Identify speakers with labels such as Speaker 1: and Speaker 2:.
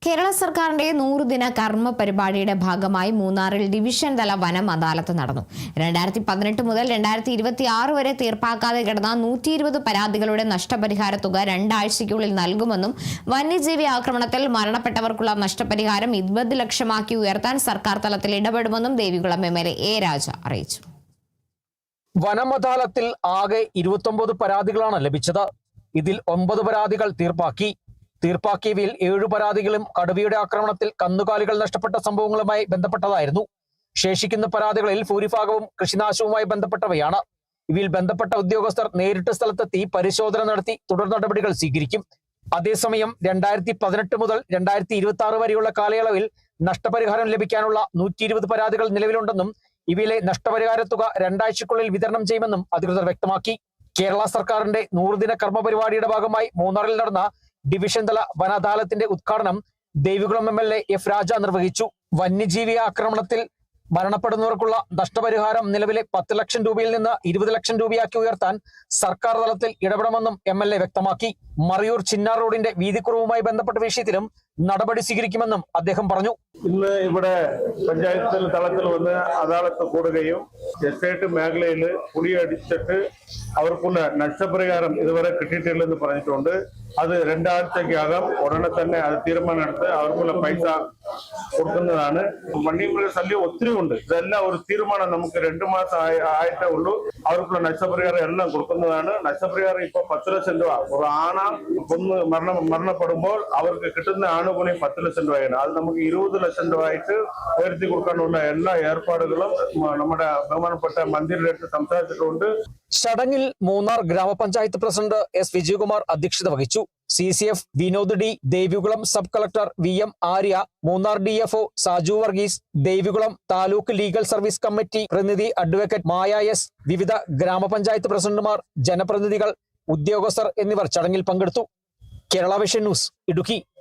Speaker 1: കേരള സർക്കാരിന്റെ 100 ദിന കർമ്മ പരിപാടിയുടെ ഭാഗമായി മൂന്നാറിൽ ഡിവിഷൻ തല വനം അദാലത്ത് നടന്നു. 2018 മുതൽ 2026 വരെ തീർപ്പാക്കാതെ കിടന്ന 120 പരാതികളുടെ നഷ്ടപരിഹാര തുക 2 ആഴ്ചയ്ക്കുള്ളിൽ നൽകുമെന്നും വന്യജീവി ആക്രമണത്തിൽ മരണപ്പെട്ടവർക്കുള്ള നഷ്ടപരിഹാരം 20 ലക്ഷമാക്കി ഉയർത്താൻ സർക്കാർ തലത്തിൽ ഇടപെടുമെന്നും ദേവികുളം MLA A. രാജ അറിയിച്ചു.
Speaker 2: വനം അദാലത്തിൽ ആകെ 29 പരാതികളാണ് ലഭിച്ചത്. ഇതിൽ 9 പരാതികൾ തീർപ്പാക്കിയവയിൽ 7 പരാതികളും കടുവയുടെ ആക്രമണത്തിൽ കന്നുകാലികൾ നഷ്ടപ്പെട്ട സംഭവങ്ങളുമായി ബന്ധപ്പെട്ടതായിരുന്നു. ശേഷിക്കുന്ന പരാതികളിൽ ഭൂരിഭാഗവും കൃഷിനാശവുമായി ബന്ധപ്പെട്ടവയാണ്. ഇവയിൽ ബന്ധപ്പെട്ട ഉദ്യോഗസ്ഥർ നേരിട്ട് സ്ഥലത്തെത്തി പരിശോധന നടത്തി തുടർ നടപടികൾ സ്വീകരിക്കും. അതേസമയം 2018 മുതൽ 2026 വരെയുള്ള കാലയളവിൽ നഷ്ടപരിഹാരം ലഭിക്കാനുള്ള 120 പരാതികൾ നിലവിലുണ്ടെന്നും ഇവയിലെ നഷ്ടപരിഹാര തുക 2 ആഴ്ചയ്ക്കുള്ളിൽ വിതരണം ചെയ്യുമെന്നും അധികൃതർ വ്യക്തമാക്കി. കേരള സർക്കാരിന്റെ 100 ദിന കർമ്മ പരിപാടിയുടെ ഭാഗമായി മൂന്നാറിൽ നടന്ന ഡിവിഷൻ തല വന അദാലത്തിന്റെ ഉദ്ഘാടനം ദേവികുളം MLA F. രാജ നിർവഹിച്ചു. വന്യജീവി ആക്രമണത്തിൽ മരണപ്പെടുന്നവർക്കുള്ള നഷ്ടപരിഹാരം നിലവിലെ 10 ലക്ഷം രൂപയിൽ നിന്ന് 20 ലക്ഷം രൂപയാക്കി ഉയർത്താൻ സർക്കാർ തലത്തിൽ ഇടപെടുമെന്നും MLA വ്യക്തമാക്കി. മറയൂർ ചിന്നാർ റോഡിന്റെ വീതിക്കുറവുമായി ബന്ധപ്പെട്ട വിഷയത്തിലും നടപടി സ്വീകരിക്കുമെന്നും അദ്ദേഹം പറഞ്ഞു.
Speaker 3: ഇന്ന് ഇവിടെ പഞ്ചായത്തിൽ തലത്തിൽ വന്ന് അദാലത്ത് കൂടുകയും എസ്റ്റേറ്റ് മേഖലയിൽ പുളിയടിച്ചിട്ട് അവർക്കുള്ള നഷ്ടപരിഹാരം ഇതുവരെ കിട്ടിയിട്ടില്ലെന്ന് പറഞ്ഞിട്ടുണ്ട്. അത് 2 ആഴ്ചയ്ക്കകം ഉടനെ തന്നെ അത് തീരുമാനമെടുത്ത് അവർക്കുള്ള പൈസ കൊടുക്കുന്നതാണ്. വന്യമൃഗ ശല്യം ഒത്തിരി ഉണ്ട്. ഇതെല്ലാം ഒരു തീരുമാനം നമുക്ക് 2 മാസം ആയിട്ടേ ഉള്ളൂ. അവർക്കുള്ള നഷ്ടപരിഹാരം എല്ലാം കൊടുക്കുന്നതാണ്. നഷ്ടപരിഹാരം ഇപ്പൊ 10 ലക്ഷം രൂപ. ഒരു ആന കൊന്ന് മരണപ്പെടുമ്പോൾ അവർക്ക് കിട്ടുന്ന ആനുകൂല്യം 10 ലക്ഷം രൂപയാണ്. അത് നമുക്ക് 20 ലക്ഷം രൂപ ആയിട്ട് ഉയർത്തി കൊടുക്കാനുള്ള എല്ലാ ഏർപ്പാടുകളും നമ്മുടെ ബഹുമാനപ്പെട്ട മന്ത്രിയുടെ സംസാരിച്ചിട്ടുണ്ട്.
Speaker 2: ചടങ്ങിൽ മൂന്നാർ ഗ്രാമപഞ്ചായത്ത് പ്രസിഡന്റ് S. വിജയകുമാർ അധ്യക്ഷത വഹിച്ചു. CCF Vinod D, Devikulam sub collector VM Arya, Munnar DFO Saju Varghese, Devikulam taluk legal service committee പ്രതിനിധി അഡ്വക്കേറ്റ് മായ S, വിവിധ ഗ്രാമപഞ്ചായത്ത് പ്രസിഡന്റുമാർ, ജനപ്രതിനിധികൾ, ഉദ്യോഗസ്ഥർ എന്നിവർ ചടങ്ങിൽ പങ്കെടുത്തു. Kerala vision news, Idukki.